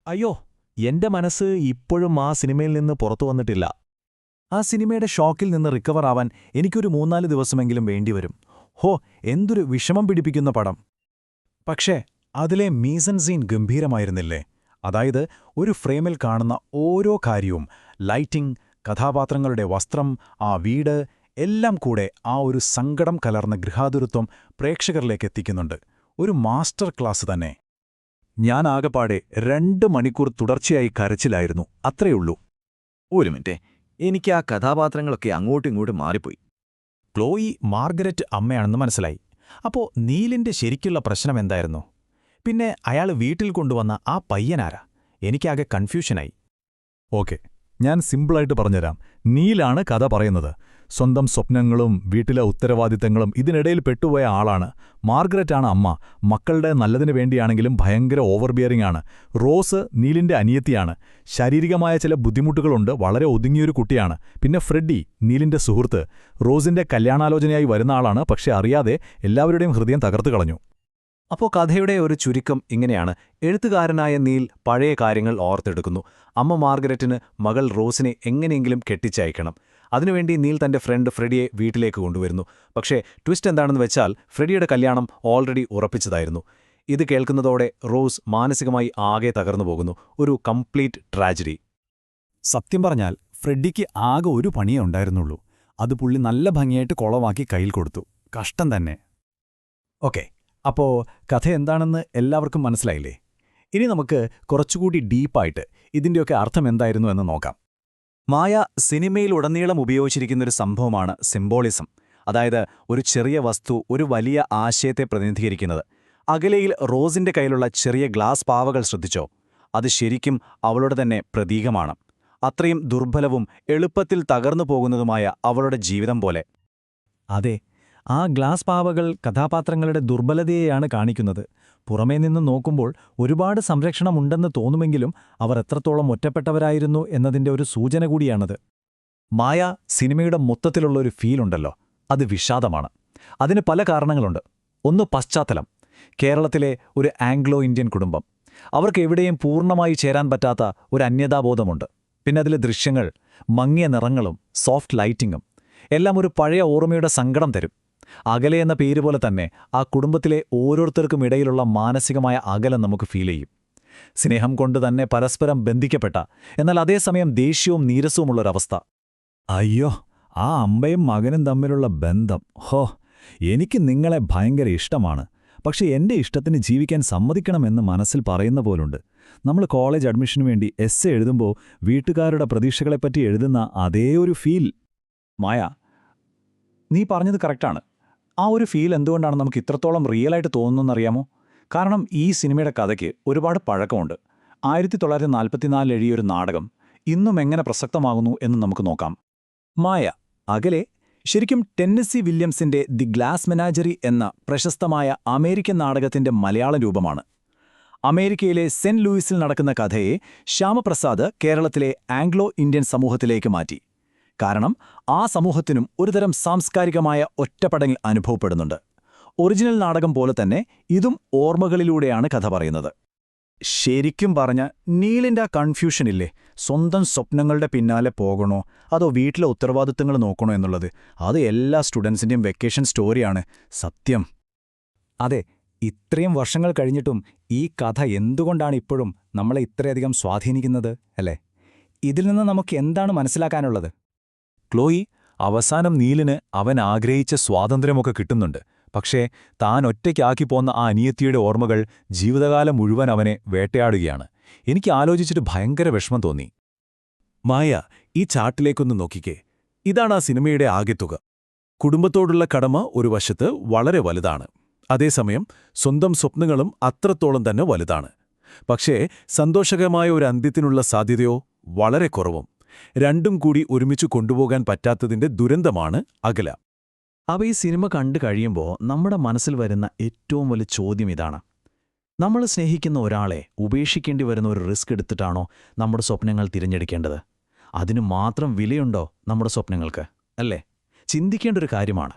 അയ്യോ, എന്റെ മനസ്സ് ഇപ്പോഴും ആ സിനിമയിൽ നിന്ന് പുറത്തു വന്നിട്ടില്ല. ആ സിനിമയുടെ ഷോക്കിൽ നിന്ന് റിക്കവർ ആവാൻ എനിക്കൊരു 3-4 ദിവസമെങ്കിലും വേണ്ടിവരും. ഹോ, എന്തൊരു വിഷമം പിടിപ്പിക്കുന്ന പടം. പക്ഷേ അതിലെ മീസൻ സീൻ ഗംഭീരമായിരുന്നില്ലേ? അതായത് ഒരു ഫ്രെയിമിൽ കാണുന്ന ഓരോ കാര്യവും, ലൈറ്റിംഗ്, കഥാപാത്രങ്ങളുടെ വസ്ത്രം, ആ വീട്, എല്ലാം കൂടെ ആ ഒരു സങ്കടം കലർന്ന ഗൃഹാതുരത്വം പ്രേക്ഷകരിലേക്കെത്തിക്കുന്നുണ്ട്. ഒരു മാസ്റ്റർ ക്ലാസ് തന്നെ. ഞാനാകപ്പാടെ 2 മണിക്കൂർ തുടർച്ചയായി കരച്ചിലായിരുന്നു. അത്രയുള്ളൂ. ഒരു മിനിറ്റ്, എനിക്ക് ആ കഥാപാത്രങ്ങളൊക്കെ അങ്ങോട്ടും ഇങ്ങോട്ടും മാറിപ്പോയി. ക്ലോയി മാർഗരറ്റ് അമ്മയാണെന്ന് മനസ്സിലായി. അപ്പോ നീലിന്റെ ശരിക്കുള്ള പ്രശ്നം എന്തായിരുന്നു? പിന്നെ അയാൾ വീട്ടിൽ കൊണ്ടുവന്ന ആ പയ്യനാരാ? എനിക്കാകെ കൺഫ്യൂഷനായി. ഓക്കെ, ഞാൻ സിമ്പിളായിട്ട് പറഞ്ഞുതരാം. നീലാണ് കഥ പറയുന്നത്. സ്വന്തം സ്വപ്നങ്ങളും വീട്ടിലെ ഉത്തരവാദിത്തങ്ങളും ഇതിനിടയിൽ പെട്ടുപോയ ആളാണ്. മാർഗരറ്റാണ് അമ്മ. മക്കളുടെ നല്ലതിനു വേണ്ടിയാണെങ്കിലും ഭയങ്കര ഓവർബിയറിംഗ് ആണ്. റോസ് നീലിന്റെ അനിയത്തിയാണ്. ശാരീരികമായ ചില ബുദ്ധിമുട്ടുകളുണ്ട്. വളരെ ഒതുങ്ങിയൊരു കുട്ടിയാണ്. പിന്നെ ഫ്രെഡി, നീലിന്റെ സുഹൃത്ത്, റോസിന്റെ കല്യാണാലോചനയായി വരുന്ന ആളാണ്. പക്ഷെ അറിയാതെ എല്ലാവരുടെയും ഹൃദയം തകർത്തു കളഞ്ഞു. അപ്പോൾ കഥയുടെ ഒരു ചുരുക്കം ഇങ്ങനെയാണ്. എഴുത്തുകാരനായ നീൽ പഴയ കാര്യങ്ങൾ ഓർത്തെടുക്കുന്നു. അമ്മ മാർഗരറ്റിന് മകൾ റോസിനെ എങ്ങനെയെങ്കിലും കെട്ടിച്ചയക്കണം. അതിനുവേണ്ടി നീൽ തന്റെ ഫ്രണ്ട് ഫ്രെഡിയെ വീട്ടിലേക്ക് കൊണ്ടുവരുന്നു. പക്ഷേ ട്വിസ്റ്റ് എന്താണെന്ന് വെച്ചാൽ ഫ്രെഡിയുടെ കല്യാണം ഓൾറെഡി ഉറപ്പിച്ചതായിരുന്നു. ഇത് കേൾക്കുന്നതോടെ റോസ് മാനസികമായി ആകെ തകർന്നു പോകുന്നു. ഒരു കംപ്ലീറ്റ് ട്രാജഡി. സത്യം പറഞ്ഞാൽ ഫ്രെഡിക്ക് ആകെ ഒരു പണിയേ ഉണ്ടായിരുന്നുള്ളൂ. അത് പുള്ളി നല്ല ഭംഗിയായിട്ട് കൊളവാക്കി കയ്യിൽ കൊടുത്തു. കഷ്ടം തന്നെ. ഓക്കെ, അപ്പോ കഥ എന്താണെന്ന് എല്ലാവർക്കും മനസ്സിലായില്ലേ? ഇനി നമുക്ക് കുറച്ചുകൂടി ഡീപ്പായിട്ട് ഇതിന്റെയൊക്കെ അർത്ഥം എന്തായിരുന്നു എന്ന് നോക്കാം. മായ സിനിമയിലുടനീളം ഉപയോഗിച്ചിരിക്കുന്നൊരു സംഭവമാണ് സിംബോളിസം. അതായത് ഒരു ചെറിയ വസ്തു ഒരു വലിയ ആശയത്തെ പ്രതിനിധീകരിക്കുന്നത്. അകലെയിൽ റോസിന്റെ കയ്യിലുള്ള ചെറിയ ഗ്ലാസ് പാവകൾ ശ്രദ്ധിച്ചോ? അത് ശരിക്കും അവളുടെ തന്നെ പ്രതീകമാണ്. അത്രയും ദുർബലവും എളുപ്പത്തിൽ തകർന്നു പോകുന്നതുമായ അവളുടെ ജീവിതം പോലെ. അതെ, ആ ഗ്ലാസ് പാവകൾ കഥാപാത്രങ്ങളുടെ ദുർബലതയെയാണ് കാണിക്കുന്നത്. പുറമേ നിന്ന് നോക്കുമ്പോൾ ഒരുപാട് സംരക്ഷണമുണ്ടെന്ന് തോന്നുമെങ്കിലും അവർ എത്രത്തോളം ഒറ്റപ്പെട്ടവരായിരുന്നു എന്നതിന്റെ ഒരു സൂചന കൂടിയാണത്. മായ സിനിമയുടെ മൊത്തത്തിലുള്ള ഒരു ഫീലുണ്ടല്ലോ, അത് വിഷാദമാണ്. അതിന് പല കാരണങ്ങളുണ്ട്. ഒന്ന്, പശ്ചാത്തലം. കേരളത്തിലെ ഒരു ആംഗ്ലോ ഇന്ത്യൻ കുടുംബം. അവർക്ക് എവിടെയും പൂർണ്ണമായി ചേരാൻ പറ്റാത്ത ഒരു അന്യതാബോധമുണ്ട്. പിന്നെ അതിലെ ദൃശ്യങ്ങൾ, മങ്ങിയ നിറങ്ങളും സോഫ്റ്റ് ലൈറ്റിങ്ങും എല്ലാം ഒരു പഴയ ഓർമ്മയുടെ സങ്കടം തരും. അകലെ എന്ന പേര് പോലെ തന്നെ ആ കുടുംബത്തിലെ ഓരോരുത്തർക്കും ഇടയിലുള്ള മാനസികമായ അകലം നമുക്ക് ഫീൽ ചെയ്യും. സ്നേഹം കൊണ്ട് തന്നെ പരസ്പരം ബന്ധിക്കപ്പെട്ട, എന്നാൽ അതേസമയം ദേഷ്യവും നീരസവുമുള്ളൊരവസ്ഥ. അയ്യോ, ആ അമ്മയും മകനും തമ്മിലുള്ള ബന്ധം, ഹോ, എനിക്ക് നിങ്ങളെ ഭയങ്കര ഇഷ്ടമാണ്. പക്ഷെ എന്റെ ഇഷ്ടത്തിന് ജീവിക്കാൻ സമ്മതിക്കണമെന്ന് മനസ്സിൽ പറയുന്ന പോലുണ്ട്. നമ്മൾ കോളേജ് അഡ്മിഷനു വേണ്ടി എസ്സേ എഴുതുമ്പോൾ വീട്ടുകാരുടെ പ്രതീക്ഷകളെപ്പറ്റി എഴുതുന്ന അതേ ഒരു ഫീൽ. മായ, നീ പറഞ്ഞത് കറക്റ്റാണ്. ആ ഒരു ഫീൽ എന്തുകൊണ്ടാണ് നമുക്ക് ഇത്രത്തോളം റിയലായിട്ട് തോന്നുന്നതെന്നറിയാമോ? കാരണം ഈ സിനിമയുടെ കഥയ്ക്ക് ഒരുപാട് പഴക്കമുണ്ട്. 1944 എഴുതിയൊരു നാടകം ഇന്നും എങ്ങനെ പ്രസക്തമാകുന്നു എന്ന് നമുക്ക് നോക്കാം. മായ, അകലെ ശരിക്കും ടെന്നസി വില്യംസിന്റെ ദി ഗ്ലാസ് മെനാജറി എന്ന പ്രശസ്തമായ അമേരിക്കൻ നാടകത്തിന്റെ മലയാളം രൂപമാണ്. അമേരിക്കയിലെ സെന്റ് ലൂയിസിൽ നടക്കുന്ന കഥയെ ശ്യാമപ്രസാദ് കേരളത്തിലെ ആംഗ്ലോ ഇന്ത്യൻ സമൂഹത്തിലേക്ക് മാറ്റി. കാരണം ആ സമൂഹത്തിനും ഒരുതരം സാംസ്കാരികമായ ഒറ്റപ്പെടൽ അനുഭവപ്പെടുന്നുണ്ട്. ഒറിജിനൽ നാടകം പോലെ തന്നെ ഇതും ഓർമ്മകളിലൂടെയാണ് കഥ പറയുന്നത്. ശരിക്കും പറഞ്ഞ നീലിന്റെ ആ കൺഫ്യൂഷനില്ലേ, സ്വന്തം സ്വപ്നങ്ങളുടെ പിന്നാലെ പോകണോ അതോ വീട്ടിലെ ഉത്തരവാദിത്തങ്ങൾ നോക്കണോ എന്നുള്ളത്, അത് എല്ലാ സ്റ്റുഡൻസിന്റെയും വെക്കേഷൻ സ്റ്റോറിയാണ്. സത്യം. അതെ, ഇത്രയും വർഷങ്ങൾ കഴിഞ്ഞിട്ടും ഈ കഥ എന്തുകൊണ്ടാണ് ഇപ്പോഴും നമ്മളെ ഇത്രയധികം സ്വാധീനിക്കുന്നത്, അല്ലേ? ഇതിൽ നിന്ന് നമുക്ക് എന്താണ് മനസ്സിലാക്കാനുള്ളത്? ക്ലോയി, അവസാനം നീലിന് അവൻ ആഗ്രഹിച്ച സ്വാതന്ത്ര്യമൊക്കെ കിട്ടുന്നുണ്ട്. പക്ഷേ താൻ ഒറ്റയ്ക്കാക്കി പോന്ന ആ അനിയത്തിയുടെ ഓർമ്മകൾ ജീവിതകാലം മുഴുവൻ അവനെ വേട്ടയാടുകയാണ്. എനിക്ക് ആലോചിച്ചിട്ട് ഭയങ്കര വിഷമം തോന്നി. മായ, ഈ ചാർട്ടിലേക്കൊന്ന് നോക്കിക്കേ. ഇതാണ് ആ സിനിമയുടെ ആകെത്തുക. കുടുംബത്തോടുള്ള കടമ ഒരു വശത്ത് വളരെ വലുതാണ്. അതേസമയം സ്വന്തം സ്വപ്നങ്ങളും അത്രത്തോളം തന്നെ വലുതാണ്. പക്ഷേ സന്തോഷകരമായ ഒരു അന്ത്യത്തിനുള്ള സാധ്യതയോ വളരെ കുറവും. രണ്ടും കൂടി ഒരുമിച്ച് കൊണ്ടുപോകാൻ പറ്റാത്തതിന്റെ ദുരന്തമാണ് അകല. അവ ഈ സിനിമ കണ്ടു കഴിയുമ്പോൾ നമ്മുടെ മനസ്സിൽ വരുന്ന ഏറ്റവും വലിയ ചോദ്യം ഇതാണ്: നമ്മൾ സ്നേഹിക്കുന്ന ഒരാളെ ഉപേക്ഷിക്കേണ്ടി വരുന്ന ഒരു റിസ്ക് എടുത്തിട്ടാണോ നമ്മുടെ സ്വപ്നങ്ങൾ തിരഞ്ഞെടുക്കേണ്ടത്? അതിനു മാത്രം വിലയുണ്ടോ നമ്മുടെ സ്വപ്നങ്ങൾക്ക്? അല്ലേ? ചിന്തിക്കേണ്ട ഒരു കാര്യമാണ്.